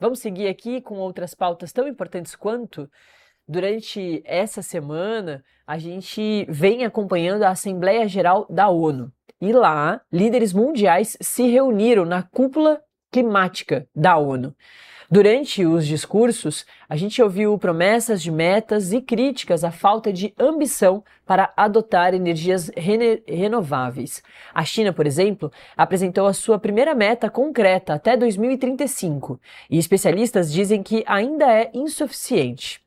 Vamos seguir aqui com outras pautas tão importantes quanto. Durante essa semana, a gente vem acompanhando a Assembleia Geral da ONU. E lá, líderes mundiais se reuniram na cúpula climática da ONU. Durante os discursos, a gente ouviu promessas de metas e críticas à falta de ambição para adotar energias renováveis. A China, por exemplo, apresentou a sua primeira meta concreta até 2035, e especialistas dizem que ainda é insuficiente.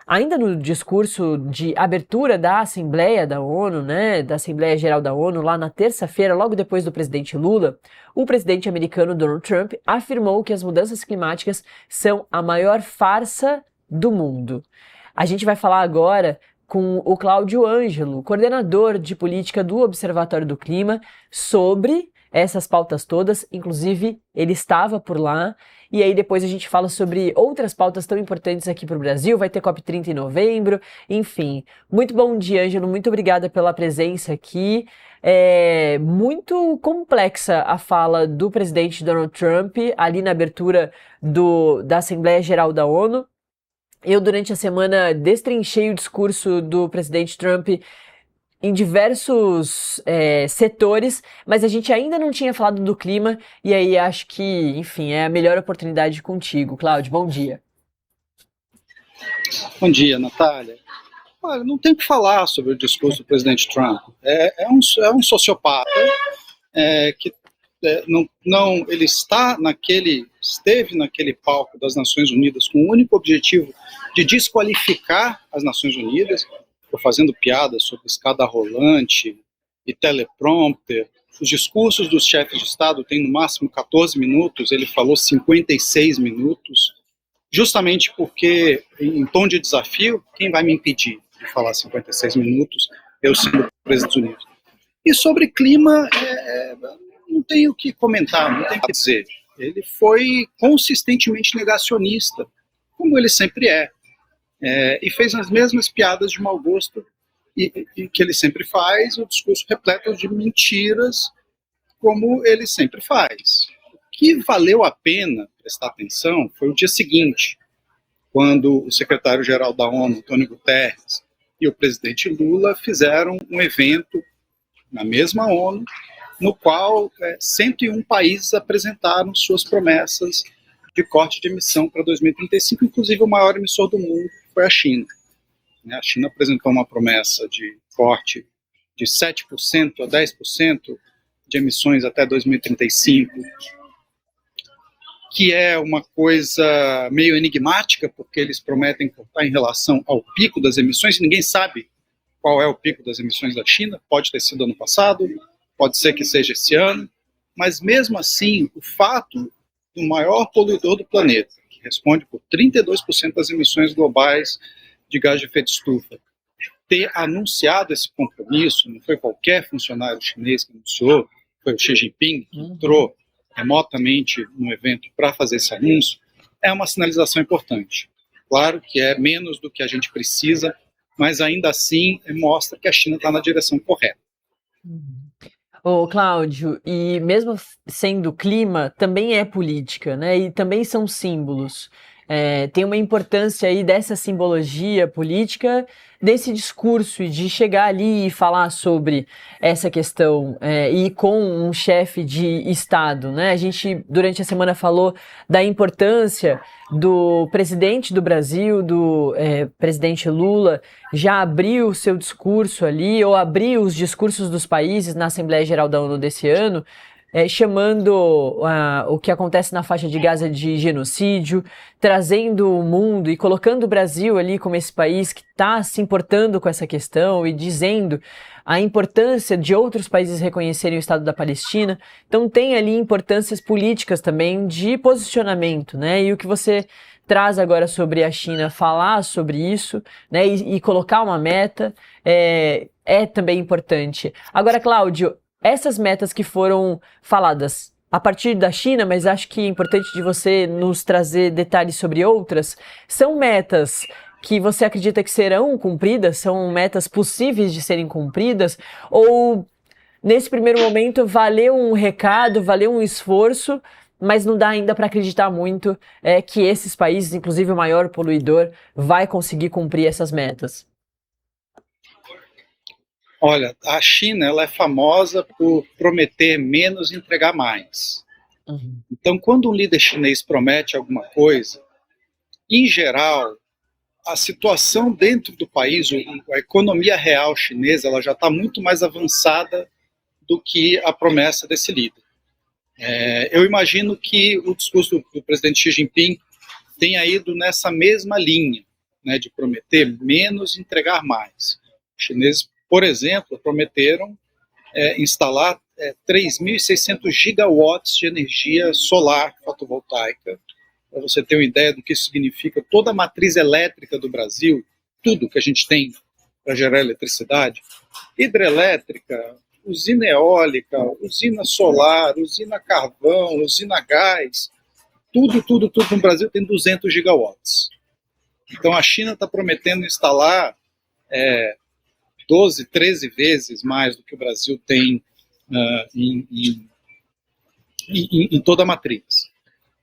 Ainda no discurso de abertura da Assembleia da ONU, da Assembleia Geral da ONU, lá na terça-feira, logo depois do presidente Lula, o presidente americano Donald Trump afirmou que as mudanças climáticas são a maior farsa do mundo. A gente vai falar agora com o Cláudio Ângelo, coordenador de política do Observatório do Clima, sobre essas pautas todas, inclusive ele estava por lá, e aí depois a gente fala sobre outras pautas tão importantes aqui para o Brasil, vai ter COP30 em novembro, enfim. Muito bom dia, Ângelo, muito obrigada pela presença aqui. É muito complexa a fala do presidente Donald Trump ali na abertura da Assembleia Geral da ONU. Eu, durante a semana, destrinchei o discurso do presidente Trump em diversos setores, mas a gente ainda não tinha falado do clima, e aí acho que, enfim, é a melhor oportunidade contigo. Cláudio, bom dia. Bom dia, Natália. Olha, não tem o que falar sobre o discurso do presidente Trump. É um sociopata que ele esteve naquele palco das Nações Unidas com o único objetivo de desqualificar as Nações Unidas, fazendo piadas sobre escada rolante e teleprompter. Os discursos dos chefes de Estado têm no máximo 14 minutos, ele falou 56 minutos, justamente porque, em tom de desafio, quem vai me impedir de falar 56 minutos, eu sendo presidente dos Unidos. E sobre clima, não tenho o que comentar, não tenho o que dizer. Ele foi consistentemente negacionista, como ele sempre é. E fez as mesmas piadas de mau gosto e que ele sempre faz, o discurso repleto de mentiras, como ele sempre faz. O que valeu a pena prestar atenção foi o dia seguinte, quando o secretário-geral da ONU, Antônio Guterres, e o presidente Lula fizeram um evento na mesma ONU, no qual 101 países apresentaram suas promessas de corte de emissão para 2035, inclusive o maior emissor do mundo foi a China. A China apresentou uma promessa de corte de 7% a 10% de emissões até 2035, que é uma coisa meio enigmática, porque eles prometem cortar em relação ao pico das emissões, e ninguém sabe qual é o pico das emissões da China, pode ter sido ano passado, pode ser que seja esse ano, mas mesmo assim, o fato do maior poluidor do planeta, que responde por 32% das emissões globais de gás de efeito estufa, ter anunciado esse compromisso, não foi qualquer funcionário chinês que anunciou, foi o Xi Jinping que entrou remotamente no evento para fazer esse anúncio, é uma sinalização importante. Claro que é menos do que a gente precisa, mas ainda assim mostra que a China está na direção correta. Ô, Cláudio, e mesmo sendo clima, também é política, né? E também são símbolos. Tem uma importância aí dessa simbologia política, desse discurso e de chegar ali e falar sobre essa questão e com um chefe de Estado, né? A gente, durante a semana, falou da importância do presidente do Brasil, do presidente Lula, já abriu o seu discurso ali, ou abriu os discursos dos países na Assembleia Geral da ONU desse ano, chamando o que acontece na faixa de Gaza de genocídio, trazendo o mundo e colocando o Brasil ali como esse país que está se importando com essa questão e dizendo a importância de outros países reconhecerem o Estado da Palestina. Então tem ali importâncias políticas também de posicionamento, né? E o que você traz agora sobre a China, falar sobre isso, né? E colocar uma meta é também importante. Agora, Cláudio, essas metas que foram faladas a partir da China, mas acho que é importante de você nos trazer detalhes sobre outras, são metas que você acredita que serão cumpridas? São metas possíveis de serem cumpridas? Ou, nesse primeiro momento, valeu um recado, valeu um esforço, mas não dá ainda para acreditar muito que esses países, inclusive o maior poluidor, vai conseguir cumprir essas metas. Olha, a China ela é famosa por prometer menos e entregar mais. Uhum. Então, quando um líder chinês promete alguma coisa, em geral, a situação dentro do país, a economia real chinesa, ela já está muito mais avançada do que a promessa desse líder. Eu imagino que o discurso do presidente Xi Jinping tenha ido nessa mesma linha, né, de prometer menos e entregar mais. Os chineses, por exemplo, prometeram instalar 3.600 gigawatts de energia solar fotovoltaica. Para você ter uma ideia do que isso significa, toda a matriz elétrica do Brasil, tudo que a gente tem para gerar eletricidade, hidrelétrica, usina eólica, usina solar, usina carvão, usina gás, tudo no Brasil tem 200 gigawatts. Então a China está prometendo instalar 12, 13 vezes mais do que o Brasil tem em toda a matriz.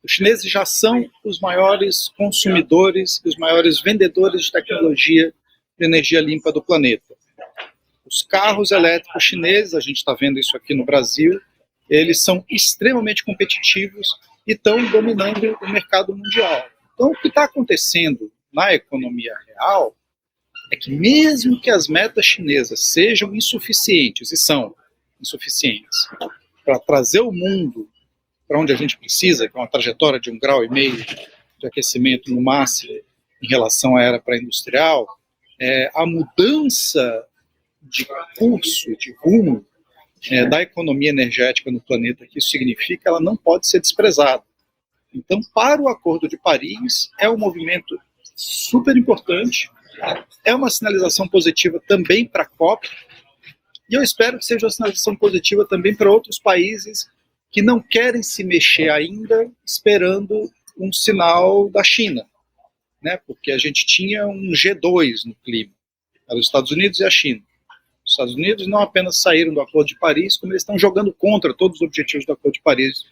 Os chineses já são os maiores consumidores e os maiores vendedores de tecnologia de energia limpa do planeta. Os carros elétricos chineses, a gente está vendo isso aqui no Brasil, eles são extremamente competitivos e estão dominando o mercado mundial. Então, o que está acontecendo na economia real é que mesmo que as metas chinesas sejam insuficientes, e são insuficientes, para trazer o mundo para onde a gente precisa, que é uma trajetória de 1,5 grau de aquecimento no máximo em relação à era pré-industrial, a mudança de curso, de rumo da economia energética no planeta que isso significa, ela não pode ser desprezada. Então, para o Acordo de Paris, é um movimento super importante, é uma sinalização positiva também para a COP, e eu espero que seja uma sinalização positiva também para outros países que não querem se mexer ainda, esperando um sinal da China, né? Porque a gente tinha um G2 no clima, eram os Estados Unidos e a China. Os Estados Unidos não apenas saíram do Acordo de Paris, como eles estão jogando contra todos os objetivos do Acordo de Paris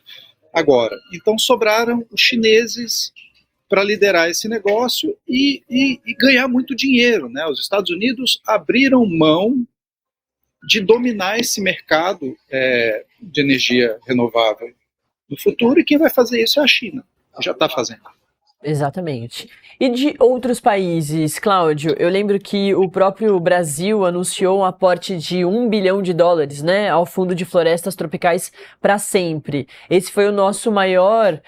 agora. Então sobraram os chineses para liderar esse negócio e ganhar muito dinheiro, né? Os Estados Unidos abriram mão de dominar esse mercado de energia renovável no futuro, e quem vai fazer isso é a China, que já está fazendo. Exatamente. E de outros países, Cláudio, eu lembro que o próprio Brasil anunciou um aporte de $1 bilhão, né, ao Fundo de Florestas Tropicais para sempre. Esse foi o nosso maior,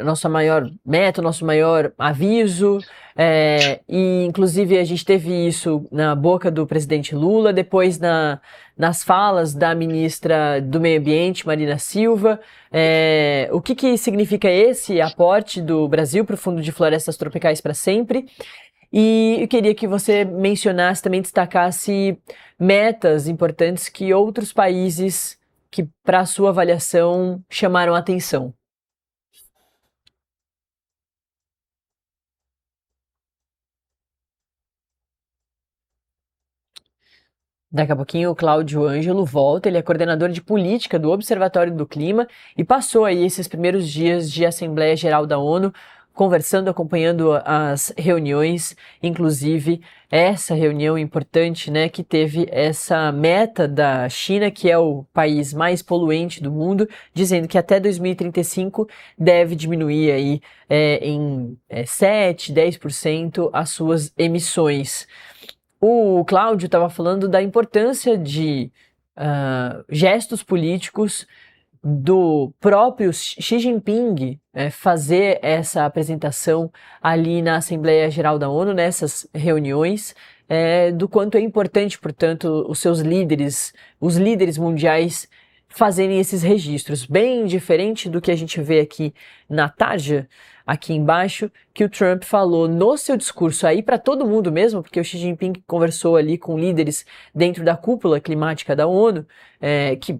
nossa maior meta, nosso maior aviso, e inclusive a gente teve isso na boca do presidente Lula, depois nas falas da ministra do Meio Ambiente, Marina Silva. O que significa esse aporte do Brasil para o Fundo de Florestas Tropicais para sempre? E eu queria que você mencionasse, também destacasse metas importantes que outros países que, para a sua avaliação, chamaram a atenção. Daqui a pouquinho o Cláudio Ângelo volta, ele é coordenador de política do Observatório do Clima e passou aí esses primeiros dias de Assembleia Geral da ONU conversando, acompanhando as reuniões, inclusive essa reunião importante, né, que teve essa meta da China, que é o país mais poluente do mundo, dizendo que até 2035 deve diminuir aí em 7, 10% as suas emissões. O Cláudio estava falando da importância de gestos políticos do próprio Xi Jinping fazer essa apresentação ali na Assembleia Geral da ONU, nessas reuniões, do quanto é importante, portanto, os seus líderes, os líderes mundiais, fazerem esses registros, bem diferente do que a gente vê aqui na tarja, aqui embaixo, que o Trump falou no seu discurso aí para todo mundo mesmo, porque o Xi Jinping conversou ali com líderes dentro da cúpula climática da ONU, que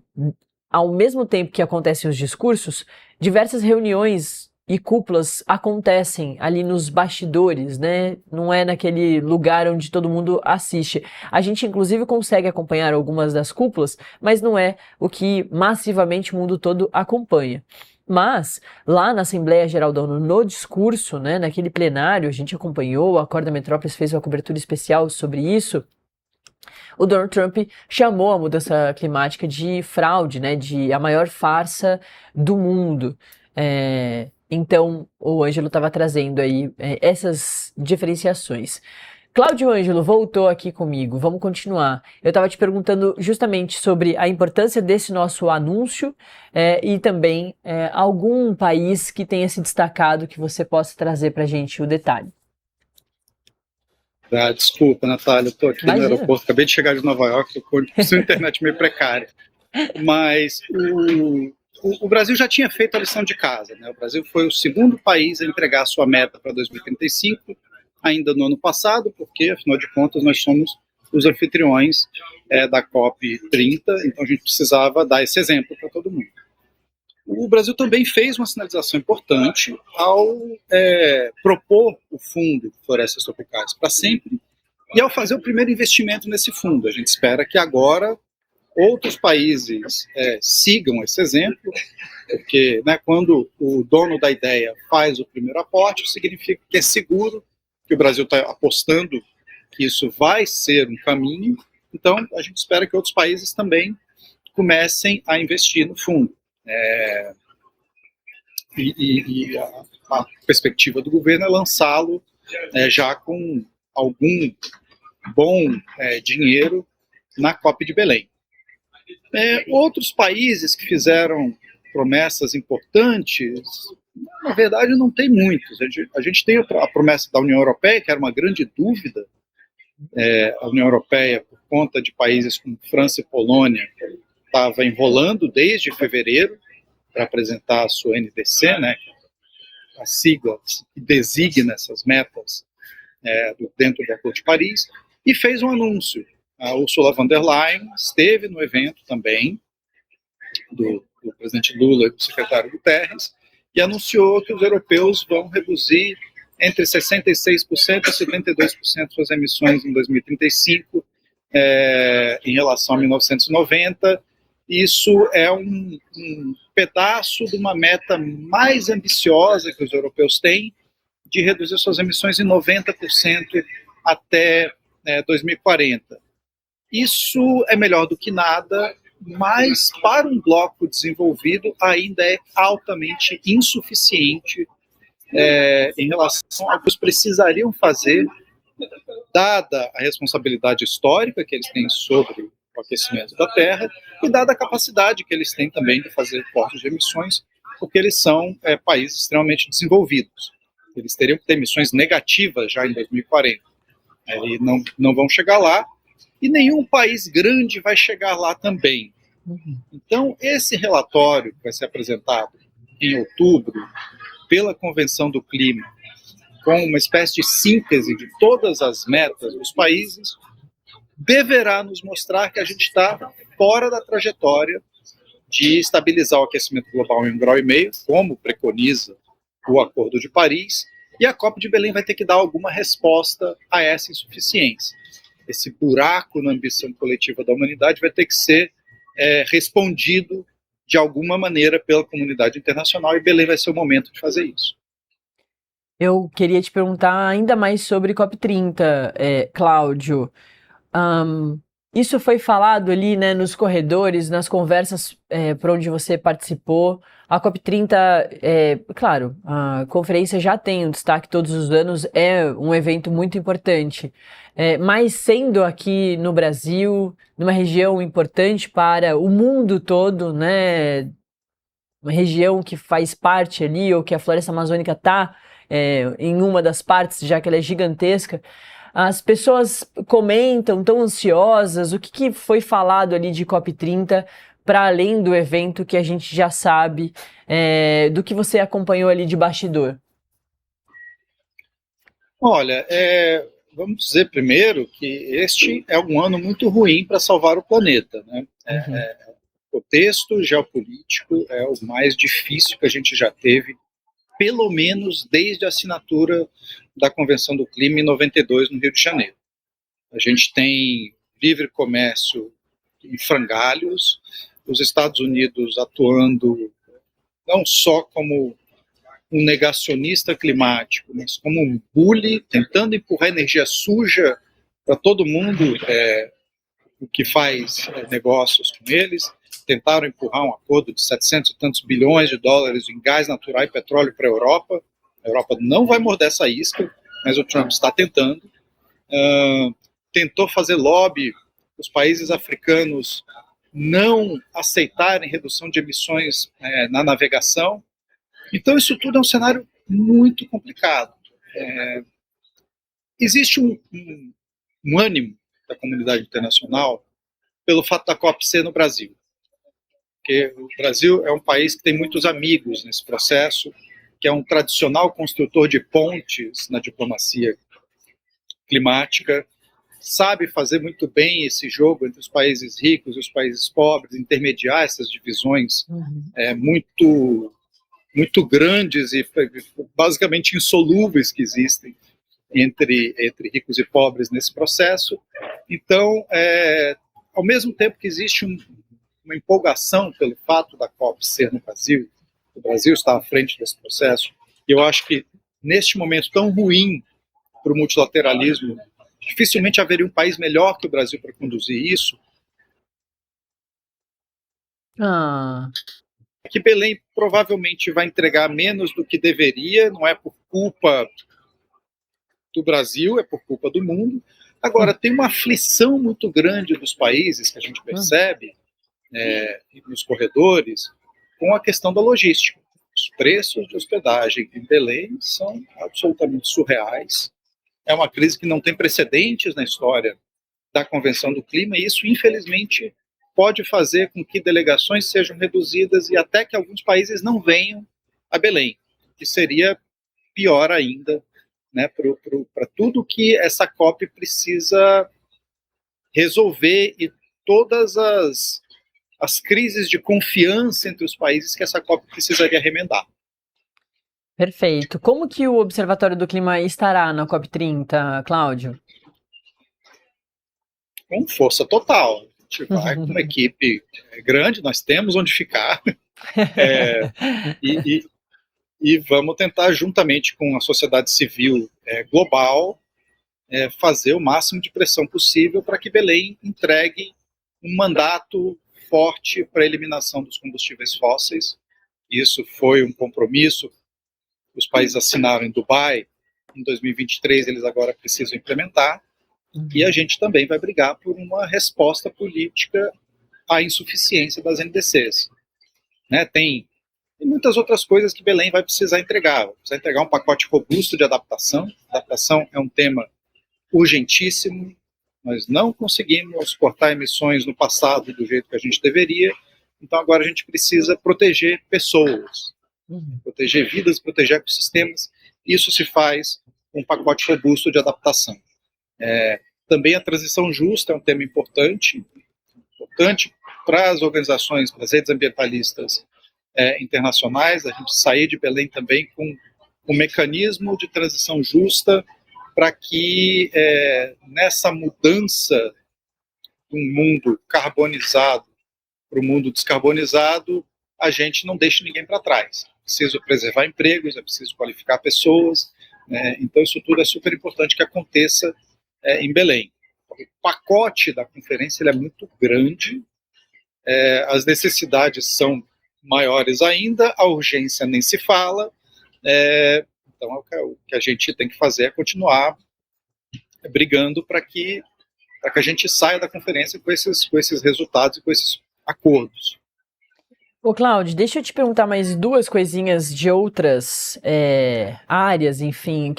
ao mesmo tempo que acontecem os discursos, diversas reuniões e cúpulas acontecem ali nos bastidores, né? Não é naquele lugar onde todo mundo assiste. A gente, inclusive, consegue acompanhar algumas das cúpulas, mas não é o que massivamente o mundo todo acompanha. Mas, lá na Assembleia Geral da ONU, no discurso, né, naquele plenário, a gente acompanhou, a Acorda Metrópolis fez uma cobertura especial sobre isso. O Donald Trump chamou a mudança climática de fraude, né, de a maior farsa do mundo. Então, o Ângelo estava trazendo aí essas diferenciações. Cláudio Ângelo voltou aqui comigo, vamos continuar. Eu estava te perguntando justamente sobre a importância desse nosso anúncio e também algum país que tenha se destacado que você possa trazer para a gente o detalhe. Desculpa, Natália, eu estou aqui Imagina. no aeroporto, acabei de chegar de Nova York, estou com sua internet meio precária. Mas o Brasil já tinha feito a lição de casa, né? O Brasil foi o segundo país a entregar a sua meta para 2035, ainda no ano passado, porque, afinal de contas, nós somos os anfitriões da COP30, então a gente precisava dar esse exemplo para todo mundo. O Brasil também fez uma sinalização importante ao propor o Fundo Florestas Tropicais para Sempre e ao fazer o primeiro investimento nesse fundo. A gente espera que agora outros países sigam esse exemplo, porque quando o dono da ideia faz o primeiro aporte, significa que é seguro, que o Brasil está apostando que isso vai ser um caminho. Então, a gente espera que outros países também comecem a investir no fundo. A perspectiva do governo é lançá-lo já com algum bom dinheiro na COP de Belém. Outros países que fizeram promessas importantes, na verdade não tem muitos. A gente tem a promessa da União Europeia, que era uma grande dúvida. A União Europeia, por conta de países como França e Polônia, estava enrolando desde fevereiro para apresentar a sua NDC, né, a sigla que designa essas metas dentro do Acordo de Paris, e fez um anúncio. A Ursula von der Leyen esteve no evento também, do presidente Lula e do secretário Guterres, e anunciou que os europeus vão reduzir entre 66% e 72% suas emissões em 2035, em relação a 1990. Isso é um pedaço de uma meta mais ambiciosa que os europeus têm, de reduzir suas emissões em 90% até 2040. Isso é melhor do que nada, mas para um bloco desenvolvido ainda é altamente insuficiente em relação ao que eles precisariam fazer, dada a responsabilidade histórica que eles têm sobre o aquecimento da Terra e dada a capacidade que eles têm também de fazer cortes de emissões, porque eles são países extremamente desenvolvidos. Eles teriam que ter emissões negativas já em 2040. E não vão chegar lá, e nenhum país grande vai chegar lá também. Então, esse relatório que vai ser apresentado em outubro pela Convenção do Clima, com uma espécie de síntese de todas as metas dos países, deverá nos mostrar que a gente está fora da trajetória de estabilizar o aquecimento global em 1,5 graus, como preconiza o Acordo de Paris, e a COP de Belém vai ter que dar alguma resposta a essa insuficiência. Esse buraco na ambição coletiva da humanidade vai ter que ser respondido de alguma maneira pela comunidade internacional, e Belém vai ser o momento de fazer isso. Eu queria te perguntar ainda mais sobre COP30, Cláudio. Isso foi falado ali, né, nos corredores, nas conversas por onde você participou. A COP30, claro, a conferência já tem um destaque todos os anos, é um evento muito importante. Mas sendo aqui no Brasil, numa região importante para o mundo todo, né, uma região que faz parte ali, ou que a floresta amazônica está em uma das partes, já que ela é gigantesca, as pessoas comentam, tão ansiosas, o que foi falado ali de COP30, para além do evento que a gente já sabe, do que você acompanhou ali de bastidor? Olha, vamos dizer primeiro que este é um ano muito ruim para salvar o planeta, né? O contexto geopolítico é o mais difícil que a gente já teve pelo menos desde a assinatura da Convenção do Clima em 92, no Rio de Janeiro. A gente tem livre comércio em frangalhos, os Estados Unidos atuando não só como um negacionista climático, mas como um bully, tentando empurrar energia suja para todo mundo, o que faz negócios com eles. Tentaram empurrar um acordo de 700 e tantos bilhões de dólares em gás natural e petróleo para a Europa. A Europa não vai morder essa isca, mas o Trump está tentando. Tentou fazer lobby os países africanos não aceitarem redução de emissões na navegação. Então, isso tudo é um cenário muito complicado. Existe um ânimo da comunidade internacional pelo fato da COP ser no Brasil. Porque o Brasil é um país que tem muitos amigos nesse processo, que é um tradicional construtor de pontes na diplomacia climática, sabe fazer muito bem esse jogo entre os países ricos e os países pobres, intermediar essas divisões muito grandes e basicamente insolúveis que existem entre ricos e pobres nesse processo. Então, ao mesmo tempo que existe uma empolgação pelo fato da COP ser no Brasil, o Brasil está à frente desse processo, e eu acho que neste momento tão ruim para o multilateralismo, dificilmente haveria um país melhor que o Brasil para conduzir isso. Que Belém provavelmente vai entregar menos do que deveria, não é por culpa do Brasil, é por culpa do mundo. Agora, tem uma aflição muito grande dos países, que a gente percebe nos corredores, com a questão da logística. Os preços de hospedagem em Belém são absolutamente surreais. É uma crise que não tem precedentes na história da Convenção do Clima, e isso, infelizmente, pode fazer com que delegações sejam reduzidas e até que alguns países não venham a Belém, que seria pior ainda, né, para tudo que essa COP precisa resolver e todas as crises de confiança entre os países que essa COP precisaria remendar. Perfeito. Como que o Observatório do Clima estará na COP30, Cláudio? Com força total. A gente vai com uma equipe grande, nós temos onde ficar, e vamos tentar, juntamente com a sociedade civil global, fazer o máximo de pressão possível para que Belém entregue um mandato forte para a eliminação dos combustíveis fósseis. Isso foi um compromisso que os países assinaram em Dubai em 2023, eles agora precisam implementar. E a gente também vai brigar por uma resposta política à insuficiência das NDCs. Né? Tem muitas outras coisas que Belém vai precisar entregar. Vai precisar entregar um pacote robusto de adaptação. Adaptação é um tema urgentíssimo. Nós não conseguimos cortar emissões no passado do jeito que a gente deveria. Então agora a gente precisa proteger pessoas, proteger vidas, proteger ecossistemas. Isso se faz com um pacote robusto de adaptação. Também a transição justa é um tema importante para as organizações, para as redes ambientalistas internacionais, a gente sair de Belém também com um mecanismo de transição justa para que nessa mudança de um mundo carbonizado para o mundo descarbonizado, a gente não deixe ninguém para trás. É preciso preservar empregos, é preciso qualificar pessoas, então isso tudo é super importante que aconteça em Belém. O pacote da conferência ele é muito grande, as necessidades são maiores ainda, a urgência nem se fala, então o que a gente tem que fazer é continuar brigando para que a gente saia da conferência com esses resultados e com esses acordos. Ô, Cláudio, deixa eu te perguntar mais duas coisinhas de outras áreas, enfim.